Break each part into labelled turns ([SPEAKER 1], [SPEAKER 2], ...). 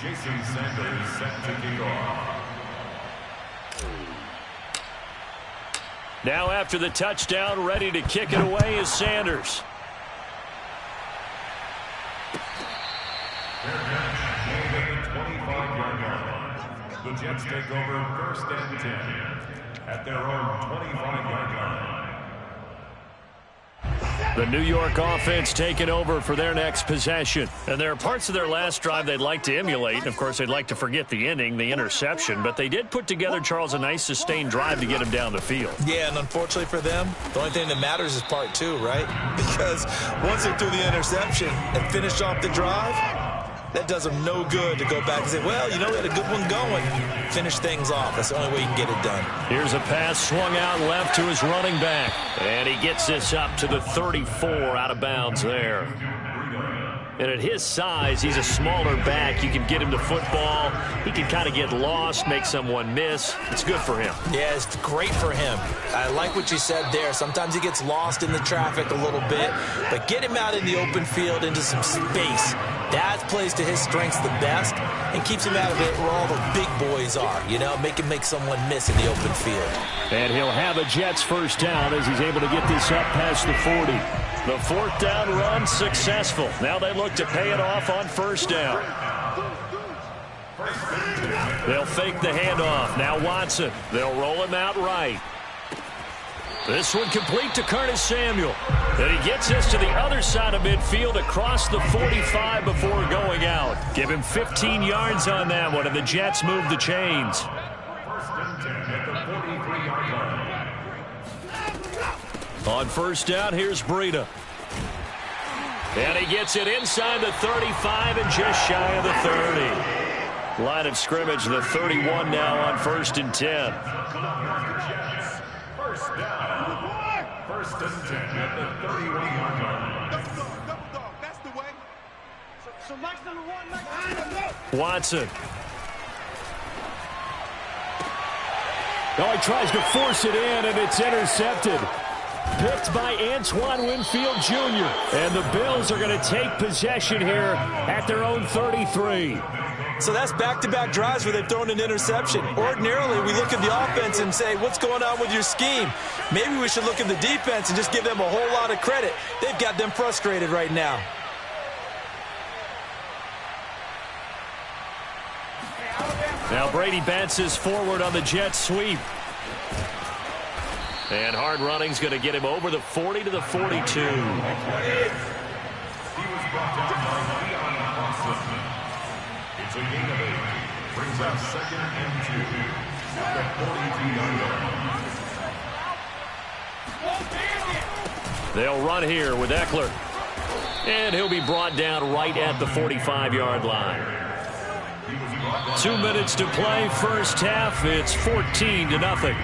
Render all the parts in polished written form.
[SPEAKER 1] Jason Sanders set to kick off.
[SPEAKER 2] Now after the touchdown, ready to kick it away is Sanders.
[SPEAKER 1] The 25-yard line. The Jets take over first and 10 at their own 25-yard line.
[SPEAKER 2] The New York offense taking over for their next possession. And there are parts of their last drive they'd like to emulate. And, of course, they'd like to forget the ending, the interception. But they did put together, Charles, a nice sustained drive to get him down the field.
[SPEAKER 3] Yeah, and unfortunately for them, the only thing that matters is part two, right? Because once they threw the interception and finished off the drive, that does them no good to go back and say, well, you know, we had a good one going. Finish things off. That's the only way you can get it done.
[SPEAKER 2] Here's a pass swung out left to his running back. And he gets this up to the 34 out of bounds there. And at his size, he's a smaller back. You can get him to football. He can kind of get lost, make someone miss. It's good for him.
[SPEAKER 3] Yeah, it's great for him. I like what you said there. Sometimes he gets lost in the traffic a little bit. But get him out in the open field into some space. That plays to his strengths the best and keeps him out of it where all the big boys are. You know, make him make someone miss in the open field.
[SPEAKER 2] And he'll have a Jets first down as he's able to get this up past the 40. The fourth down run successful. Now they look to pay it off on first down. They'll fake the handoff. Now Watson. They'll roll him out right. This one complete to Curtis Samuel. And he gets this to the other side of midfield across the 45 before going out. Give him 15 yards on that one, and the Jets move the chains.
[SPEAKER 1] First and 10 at the 43-yard line.
[SPEAKER 2] On first down, here's Breida. And he gets it inside the 35 and just shy of the 30. Line of scrimmage, the 31 now on first and 10.
[SPEAKER 1] First down. First and 10 at the 31-yard line.
[SPEAKER 4] That's the way. So Max number one, Max.
[SPEAKER 2] Watson. Oh, he tries to force it in, and it's intercepted. Picked by Antoine Winfield Jr. And the Bills are going to take possession here at their own 33.
[SPEAKER 3] So that's back-to-back drives where they've thrown an interception. Ordinarily, we look at the offense and say, what's going on with your scheme? Maybe we should look at the defense and just give them a whole lot of credit. They've got them frustrated right now.
[SPEAKER 2] Now Brady bounces forward on the jet sweep. And hard running's going to get him over the 40 to the 42.
[SPEAKER 1] He was brought down by Leon Austin. It's a gain of 8. Brings up second and 2 at the 42-yard line.
[SPEAKER 2] They'll run here with Eckler. And he'll be brought down right at the 45-yard line. 2 minutes to play first half. It's 14-0.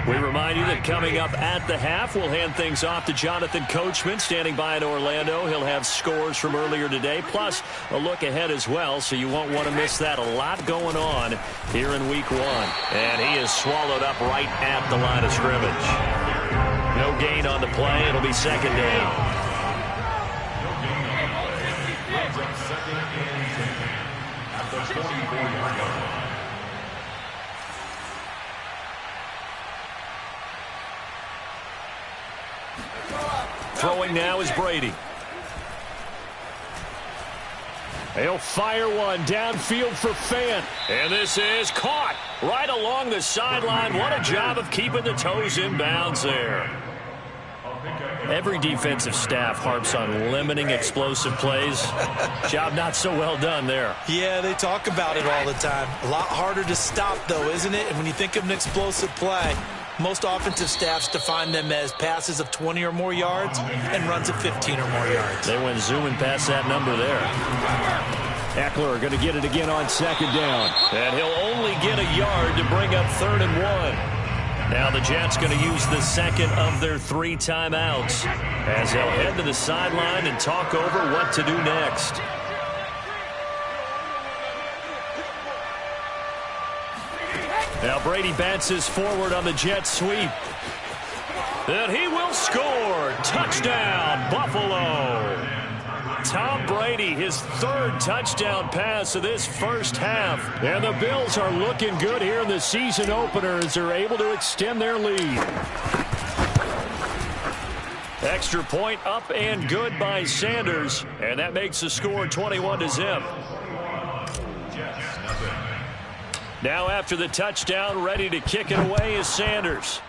[SPEAKER 2] We remind you that coming up at the half, we'll hand things off to Jonathan Coachman, standing by in Orlando. He'll have scores from earlier today, plus a look ahead as well, so you won't want to miss that. A lot going on here in Week 1. And he is swallowed up right at the line of scrimmage. No gain on the play. It'll be second down.
[SPEAKER 1] Brings up second and 10 at the 44-yard line.
[SPEAKER 2] Throwing now is Brady. He'll fire one downfield for Fant. And this is caught right along the sideline. What a job of keeping the toes in bounds there. Every defensive staff harps on limiting explosive plays. Job not so well done there.
[SPEAKER 3] Yeah, they talk about it all the time. A lot harder to stop, though, isn't it? And when you think of an explosive play, most offensive staffs define them as passes of 20 or more yards and runs of 15 or more yards.
[SPEAKER 2] They went zooming past that number there. Eckler going to get it again on second down. And he'll only get a yard to bring up 3rd and 1. Now the Jets going to use the second of their 3 timeouts as they'll head to the sideline and talk over what to do next. Now Brady bounces forward on the jet sweep. And he will score. Touchdown, Buffalo. Tom Brady, his third touchdown pass of this first half. And the Bills are looking good here in the season opener as they're able to extend their lead. Extra point up and good by Sanders. And that makes the score 21-0. Now after the touchdown, ready to kick it away is Sanders.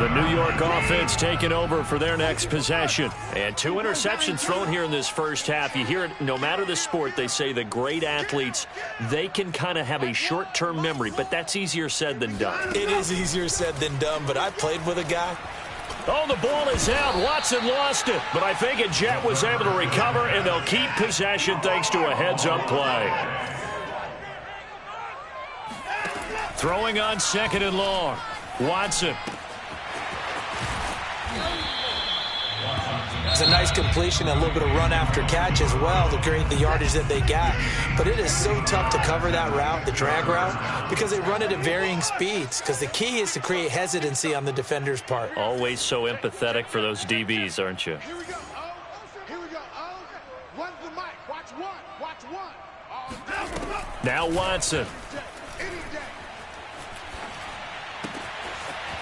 [SPEAKER 2] The New York offense taking over for their next possession. And 2 interceptions thrown here in this first half. You hear it, no matter the sport, they say the great athletes, they can kind of have a short-term memory, but that's easier said than done.
[SPEAKER 3] It is easier said than done, but I played with a guy.
[SPEAKER 2] Oh, the ball is out. Watson lost it, but I think a Jet was able to recover, and they'll keep possession thanks to a heads-up play. Throwing on 2nd and long. Watson.
[SPEAKER 3] It's a nice completion, a little bit of run after catch as well to create the yardage that they got. But it is so tough to cover that route, the drag route, because they run it at varying speeds. Because the key is to create hesitancy on the defender's part.
[SPEAKER 2] Always so empathetic for those DBs, aren't you?
[SPEAKER 4] Here we go, O. Here we go, O. One's the mic. Watch one. Watch one.
[SPEAKER 2] Now Watson.
[SPEAKER 4] Any day.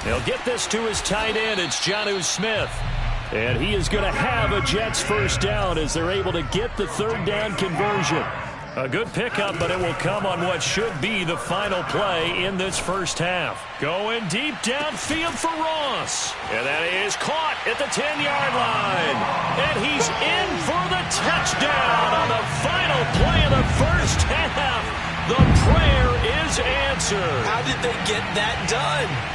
[SPEAKER 2] He'll get this to his tight end. It's Jonnu Smith. And he is going to have a Jets first down as they're able to get the 3rd down conversion. A good pickup, but it will come on what should be the final play in this first half. Going deep downfield for Ross. And that is caught at the 10-yard line. And he's in for the touchdown on the final play of the first half. The prayer is answered.
[SPEAKER 3] How did they get that done?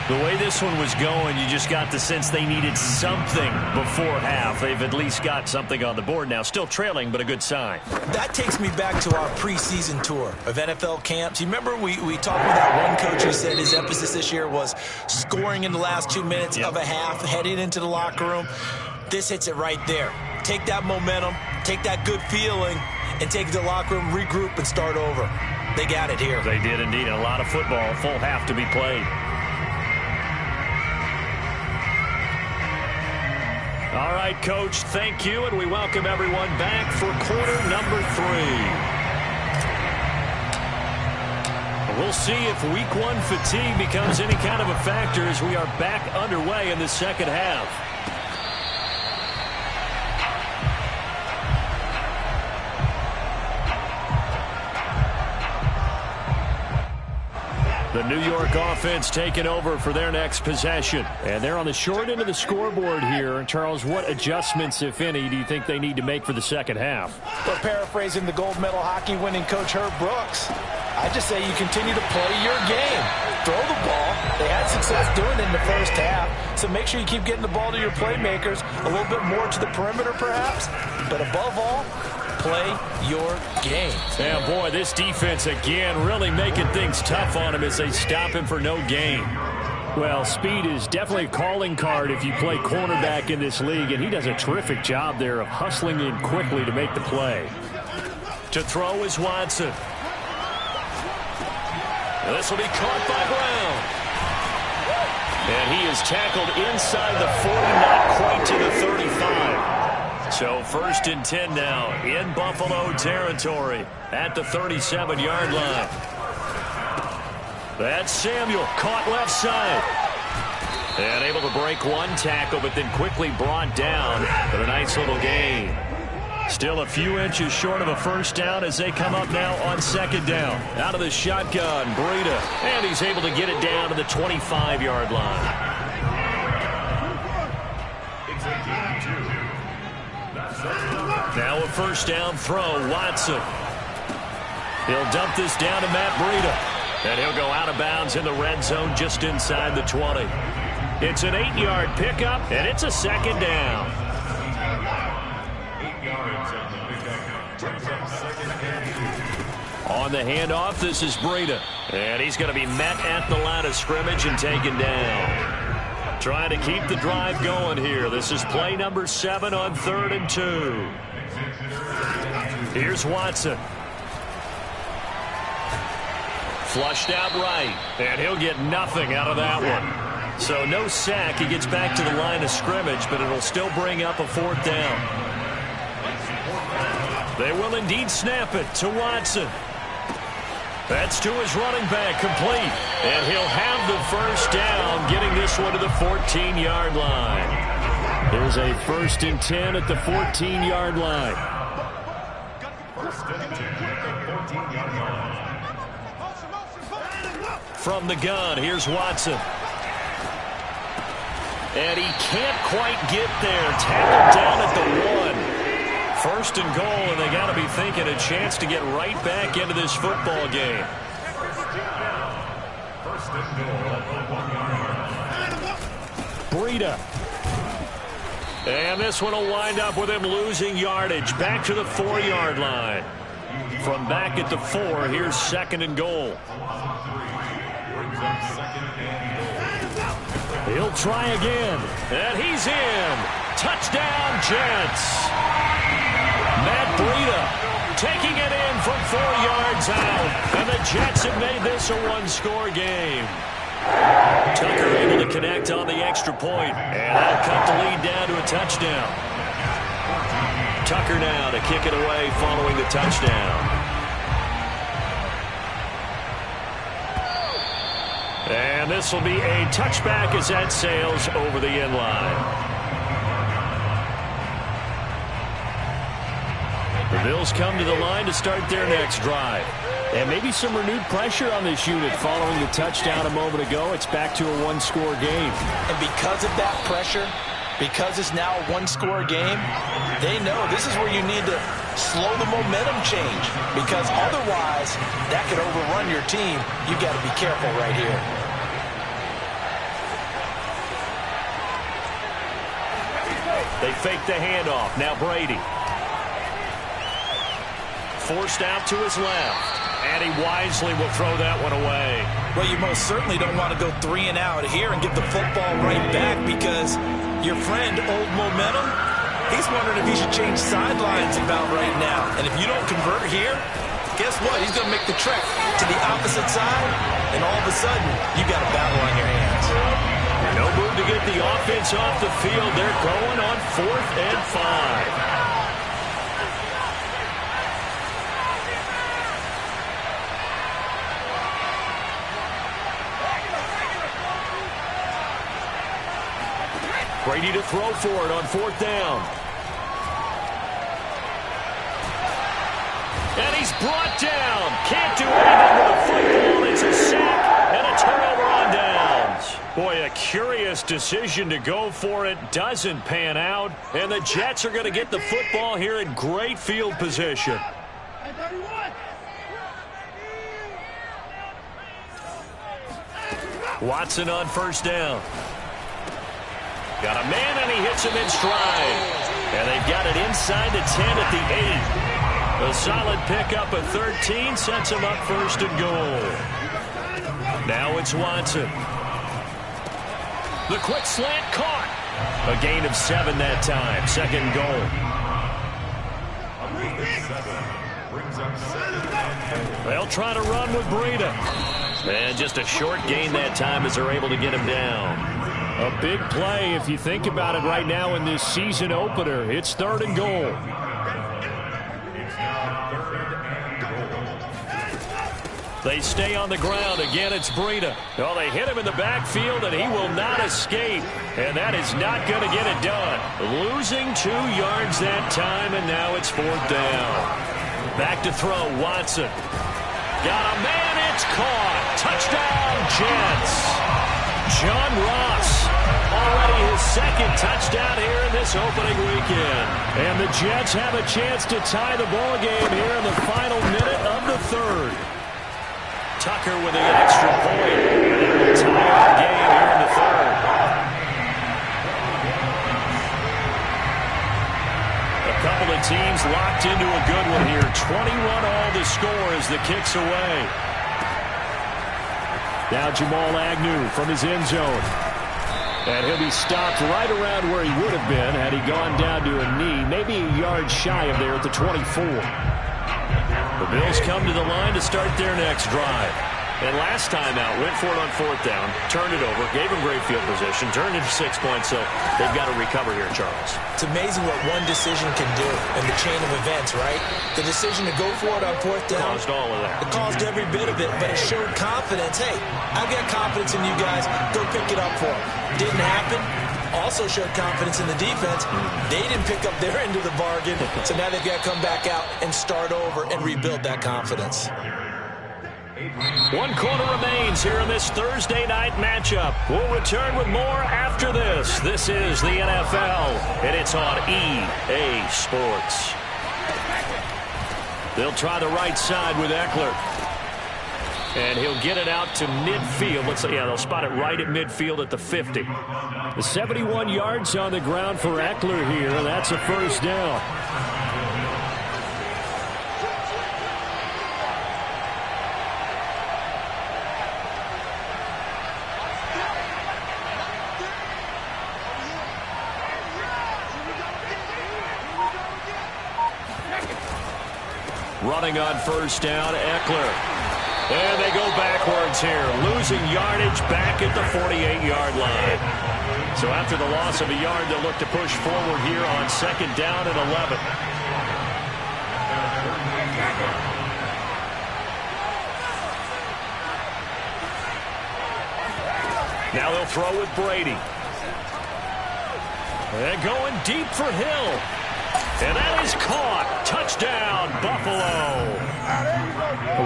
[SPEAKER 2] The way this one was going, you just got the sense they needed something before half. They've at least got something on the board now. Still trailing, but a good sign.
[SPEAKER 3] That takes me back to our preseason tour of NFL camps. You remember we talked with that one coach who said his emphasis this year was scoring in the last 2 minutes of a half, heading into the locker room. This hits it right there. Take that momentum, take that good feeling, and take it to the locker room, regroup, and start over. They got it here.
[SPEAKER 2] They did indeed. A lot of football, full half to be played. All right, Coach, thank you, and we welcome everyone back for quarter number 3. We'll see if week 1 fatigue becomes any kind of a factor as we are back underway in the second half. The New York offense taking over for their next possession. And they're on the short end of the scoreboard here. Charles, what adjustments, if any, do you think they need to make for the second half?
[SPEAKER 5] Well, paraphrasing the gold medal hockey winning coach Herb Brooks, I just say you continue to play your game. Throw the ball. They had success doing it in the first half. So make sure you keep getting the ball to your playmakers, a little bit more to the perimeter perhaps. But above all, play your game.
[SPEAKER 2] Yeah, boy, this defense again really making things tough on him as they stop him for no gain. Well, speed is definitely a calling card if you play cornerback in this league, and he does a terrific job there of hustling in quickly to make the play. To throw is Watson. This will be caught by Brown. And he is tackled inside the 40, not quite to the 35. So 1st and 10 now in Buffalo territory at the 37-yard line. That's Samuel caught left side. And able to break one tackle, but then quickly brought down for a nice little gain. Still a few inches short of a first down as they come up now on 2nd down. Out of the shotgun, Breida. And he's able to get it down to the 25-yard line. Now a first down throw, Watson. He'll dump this down to Matt Breida. And he'll go out of bounds in the red zone just inside the 20. It's an 8-yard pickup, and it's a 2nd down.
[SPEAKER 1] 8 yards on the pickup. Brings up 2nd and 2.
[SPEAKER 2] On the handoff, this is Breida. And he's going to be met at the line of scrimmage and taken down. Trying to keep the drive going here. This is play number 7 on 3rd and 2. Here's Watson. Flushed out right, and he'll get nothing out of that one. So no sack. He gets back to the line of scrimmage, but it'll still bring up a 4th down. They will indeed snap it to Watson. That's to his running back, complete. And he'll have the first down, getting this one to the 14-yard line. Here's a 1st and 10 at the 14-yard line. From the gun, here's Watson. And he can't quite get there. Tackled down at the 1. 1st and goal, and they got to be thinking a chance to get right back into this football game. Breida. And this one will wind up with him losing yardage. Back to the 4-yard line. From back at the 4, here's 2nd and goal. He'll try again. And he's in. Touchdown, Jets. Matt Breida taking it in from 4 yards out. And the Jets have made this a 1-score game. Tucker able to connect on the extra point. And that'll cut the lead down to a touchdown. Tucker now to kick it away following the touchdown. And this will be a touchback as that sails over the end line. The Bills come to the line to start their next drive. And maybe some renewed pressure on this unit following the touchdown a moment ago. It's back to a 1-score game.
[SPEAKER 5] And because of that pressure, because it's now a 1-score game, they know this is where you need to slow the momentum change. Because otherwise, that could overrun your team. You've got to be careful right here.
[SPEAKER 2] They fake the handoff. Now Brady. Forced out to his left. And he wisely will throw that one away.
[SPEAKER 5] Well, you most certainly don't want to go 3 and out here and get the football right back, because your friend, Old Momentum, he's wondering if he should change sidelines about right now. And if you don't convert here, guess what? He's going to make the trek to the opposite side, and all of a sudden, you got a battle on your hands.
[SPEAKER 2] No move to get the offense off the field. They're going on 4th and 5. Brady to throw for it on 4th down. And he's brought down. Can't do anything with the football. It's a sack and a turnover on downs. Boy, a curious decision to go for it. Doesn't pan out. And the Jets are going to get the football here in great field position. Watson on 1st down. Got a man, and he hits him in stride. And they've got it inside the 10 at the 8. A solid pickup of 13 sets him up 1st and goal. Now it's Watson. The quick slant caught. A gain of 7 that time. 2nd goal. They'll try to run with Breida. And just a short gain that time as they're able to get him down. A big play if you think about it right now in this season opener. It's 3rd and goal. They stay on the ground. Again, it's Breida. Well, they hit him in the backfield, and he will not escape. And that is not going to get it done. Losing 2 yards that time, and now it's 4th down. Back to throw, Watson. Got a man, it's caught. Touchdown, Jets. John Ross, already his 2nd touchdown here in this opening weekend. And the Jets have a chance to tie the ball game here in the final minute of the 3rd. Tucker with the extra point. And it will tie our game here in the 3rd. A couple of teams locked into a good one here. 21 all the score as the kick's away. Now Jamal Agnew from his end zone. And he'll be stopped right around where he would have been had he gone down to a knee, maybe a yard shy of there at the 24. The Bills come to the line to start their next drive. And last time out, went for it on 4th down, turned it over, gave him great field position, turned into 6 points, so they've got to recover here, Charles.
[SPEAKER 3] It's amazing what one decision can do in the chain of events, right? The decision to go for it on 4th down.
[SPEAKER 2] Caused all of that.
[SPEAKER 3] It caused every bit of it, but it showed confidence. Hey, I've got confidence in you guys. Go pick it up for them. Didn't happen. Also showed confidence in the defense. They didn't pick up their end of the bargain, so now they've got to come back out and start over and rebuild that confidence.
[SPEAKER 2] 1 quarter remains here in this Thursday night matchup. We'll return with more after this. This is the NFL, and it's on EA Sports. They'll try the right side with Eckler. And he'll get it out to midfield. They'll spot it right at midfield at the 50. The 71 yards on the ground for Eckler here. That's a first down. Running on first down, Eckler. And they go backwards here, losing yardage back at the 48-yard line. So after the loss of a yard, they'll look to push forward here on 2nd down and 11. Now they'll throw with Brady. And going deep for Hill. And that is caught. Touchdown, Buffalo.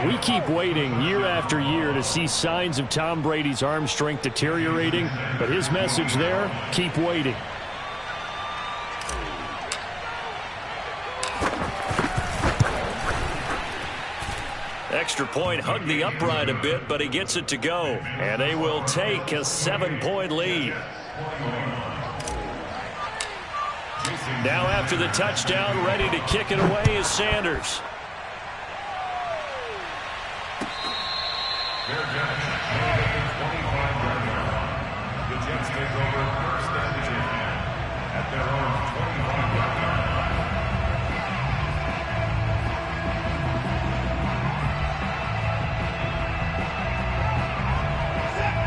[SPEAKER 2] We keep waiting year after year to see signs of Tom Brady's arm strength deteriorating, but his message there, keep waiting. Extra point hugged the upright a bit, but he gets it to go. And they will take a 7-point lead. Now after the touchdown, ready to kick it away is Sanders.
[SPEAKER 1] They're down at the 25-yard line. The Jets take over 1st and 10 at their own 25-yard line.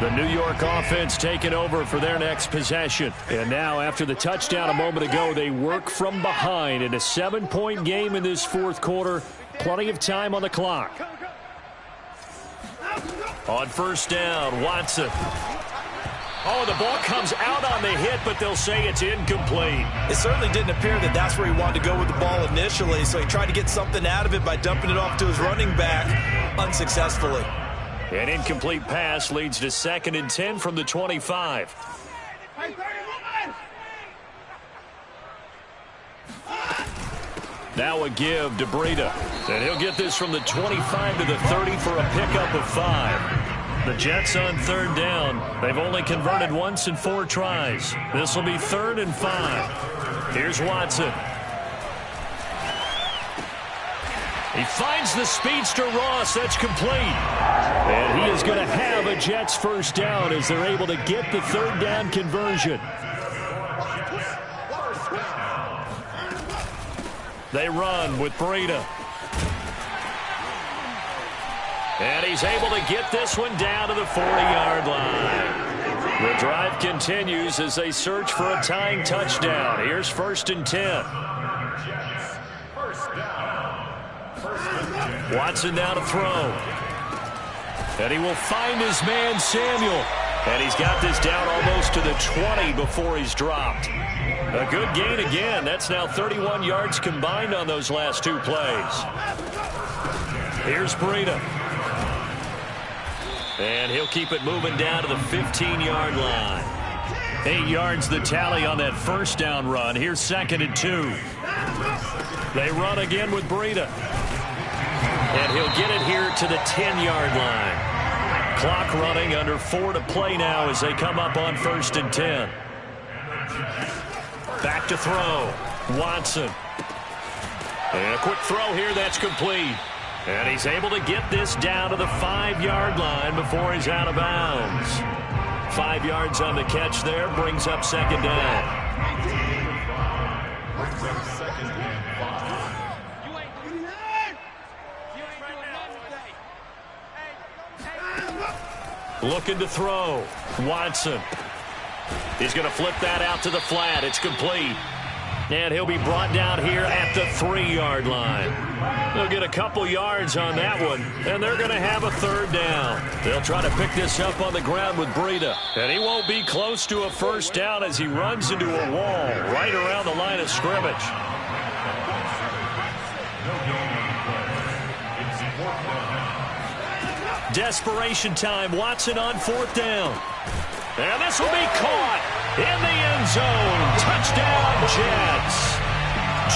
[SPEAKER 2] The New York offense taking over for their next possession. And now, after the touchdown a moment ago, they work from behind in a 7-point game in this 4th quarter. Plenty of time on the clock. On first down, Watson. Oh, the ball comes out on the hit, but they'll say it's incomplete.
[SPEAKER 3] It certainly didn't appear that that's where he wanted to go with the ball initially, so he tried to get something out of it by dumping it off to his running back unsuccessfully.
[SPEAKER 2] An incomplete pass leads to 2nd and 10 from the 25. Now a give to Breida. And he'll get this from the 25 to the 30 for a pickup of 5. The Jets on 3rd down. They've only converted once in 4 tries. This will be 3rd and 5. Here's Watson. He finds the speedster Ross. That's complete. And he is going to have a Jets first down as they're able to get the 3rd down conversion. They run with Breida. And he's able to get this one down to the 40-yard line. The drive continues as they search for a tying touchdown. Here's 1st and 10. Watson now to throw. And he will find his man, Samuel. And he's got this down almost to the 20 before he's dropped. A good gain again. That's now 31 yards combined on those last 2 plays. Here's Breida. And he'll keep it moving down to the 15-yard line. 8 yards the tally on that first down run. Here's 2nd and 2. They run again with Breida. And he'll get it here to the 10-yard line. Clock running, under 4 to play now as they come up on 1st and 10. Back to throw. Watson. And a quick throw here, that's complete. And he's able to get this down to the 5-yard line before he's out of bounds. 5 yards on the catch there. Brings up second down.
[SPEAKER 1] Brings up second and 5.
[SPEAKER 2] Looking to throw. Watson. He's going to flip that out to the flat. It's complete. And he'll be brought down here at the 3-yard line. They'll get a couple yards on that one, and they're going to have a third down. They'll try to pick this up on the ground with Breida. And he won't be close to a first down as he runs into a wall right around the line of scrimmage. Desperation time. Watson on 4th down. And this will be caught in the end zone. Touchdown, Jets.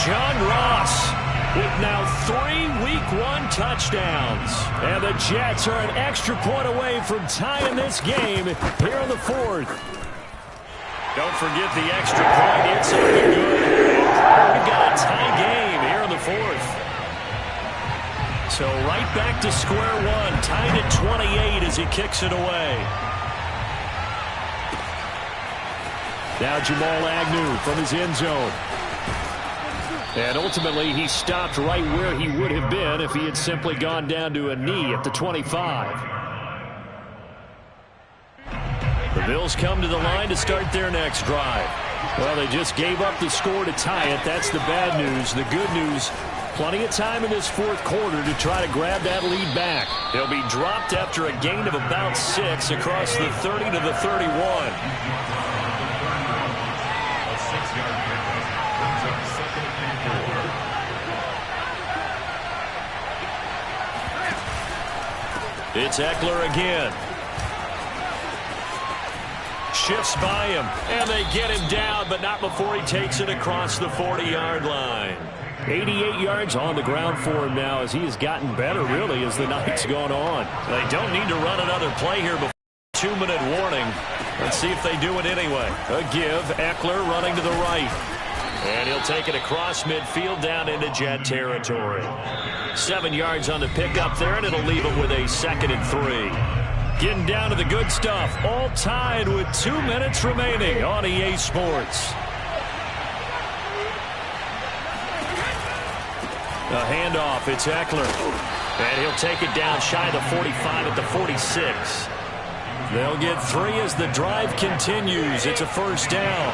[SPEAKER 2] John Ross with now 3 Week 1 touchdowns. And the Jets are an extra point away from tying this game here on the 4th. Don't forget the extra point. It's something good. We've got a tie game here on the 4th. So right back to square one. Tied at 28 as he kicks it away. Now Jamal Agnew from his end zone. And ultimately he stopped right where he would have been if he had simply gone down to a knee at the 25. The Bills come to the line to start their next drive. Well, they just gave up the score to tie it. That's the bad news. The good news, plenty of time in this 4th quarter to try to grab that lead back. They'll be dropped after a gain of about 6 across the 30 to the 31. It's Eckler again. Shifts by him, and they get him down, but not before he takes it across the 40-yard line. 88 yards on the ground for him now as he has gotten better, really, as the night's gone on. They don't need to run another play here before 2-minute warning. Let's see if they do it anyway. A give, Eckler running to the right. And he'll take it across midfield down into Jet territory. 7 yards on the pickup there, and it'll leave him with a 2nd and 3. Getting down to the good stuff. All tied with 2 minutes remaining on EA Sports. A handoff. It's Eckler. And he'll take it down shy of the 45 at the 46. They'll get 3 as the drive continues. It's a first down.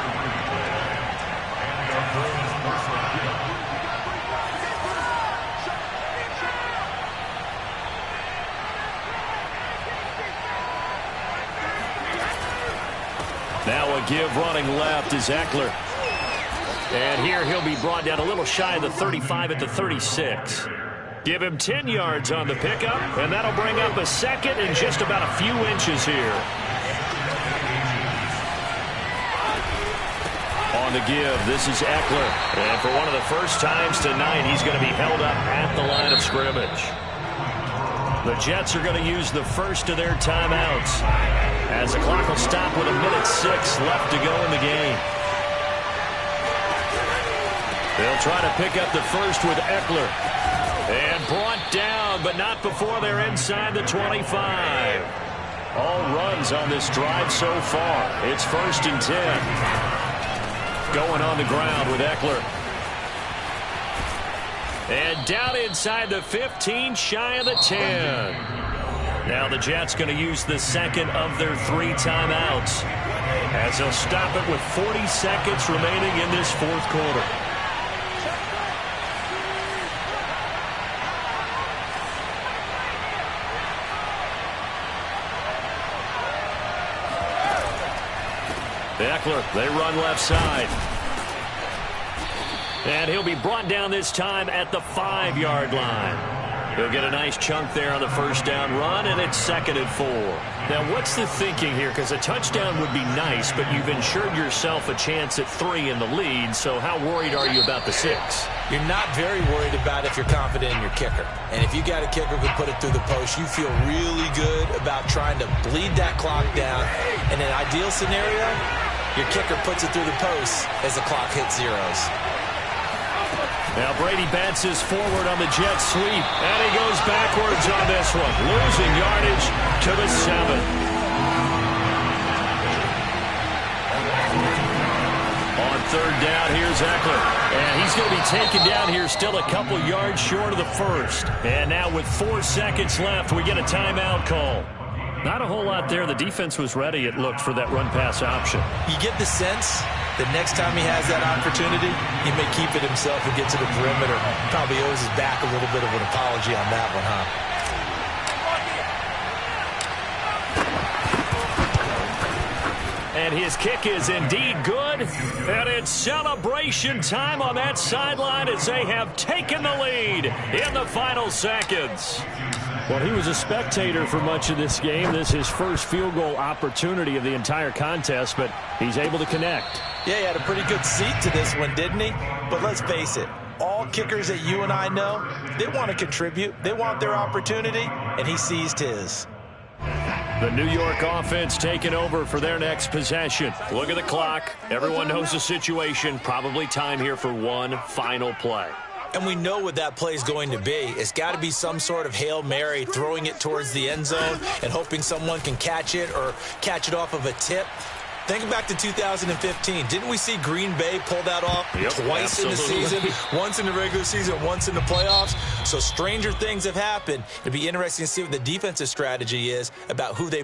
[SPEAKER 2] Now a give running left is Eckler. And here he'll be brought down a little shy of the 35 at the 36. Give him 10 yards on the pickup, and that'll bring up a 2nd and just about a few inches here. On the give, this is Eckler. And for one of the first times tonight, he's going to be held up at the line of scrimmage. The Jets are going to use the first of their timeouts as the clock will stop with 1:06 left to go in the game. They'll try to pick up the first with Eckler. And brought down, but not before they're inside the 25. All runs on this drive so far. It's 1st and 10. Going on the ground with Eckler. And down inside the 15, shy of the 10. Now the Jets going to use the 2nd of their 3 timeouts as they'll stop it with 40 seconds remaining in this 4th quarter. Eckler, they run left side. And he'll be brought down this time at the 5-yard line. He'll get a nice chunk there on the first down run, and it's 2nd and 4. Now, what's the thinking here? Because a touchdown would be nice, but you've ensured yourself a chance at 3 in the lead, so how worried are you about the 6?
[SPEAKER 3] You're not very worried about if you're confident in your kicker. And if you got a kicker who put it through the post, you feel really good about trying to bleed that clock down. In an ideal scenario, your kicker puts it through the post as the clock hits zeros.
[SPEAKER 2] Now Brady bounces forward on the jet sweep, and he goes backwards on this one, losing yardage to the 7. third down. Here's Eckler. And he's going to be taken down here still a couple yards short of the first. And now with 4 seconds left, we get a timeout call. Not a whole lot there. The defense was ready, it looked, for that run-pass option.
[SPEAKER 3] You get the sense that next time he has that opportunity, he may keep it himself and get to the perimeter. Probably owes his back a little bit of an apology on that one, huh?
[SPEAKER 2] And his kick is indeed good. And it's celebration time on that sideline as they have taken the lead in the final seconds. Well, he was a spectator for much of this game. This is his first field goal opportunity of the entire contest, but he's able to connect.
[SPEAKER 3] Yeah, he had a pretty good seat to this one, didn't he? But let's face it, all kickers that you and I know, they want to contribute. They want their opportunity, and he seized his.
[SPEAKER 2] The New York offense taking over for their next possession. Look at the clock. Everyone knows the situation. Probably time here for one final play.
[SPEAKER 3] And we know what that play is going to be. It's got to be some sort of Hail Mary, throwing it towards the end zone and hoping someone can catch it or catch it off of a tip. Think back to 2015. Didn't we see Green Bay pull that off twice in the season? Once in the regular season, once in the playoffs. So stranger things have happened. It'd be interesting to see what the defensive strategy is about who they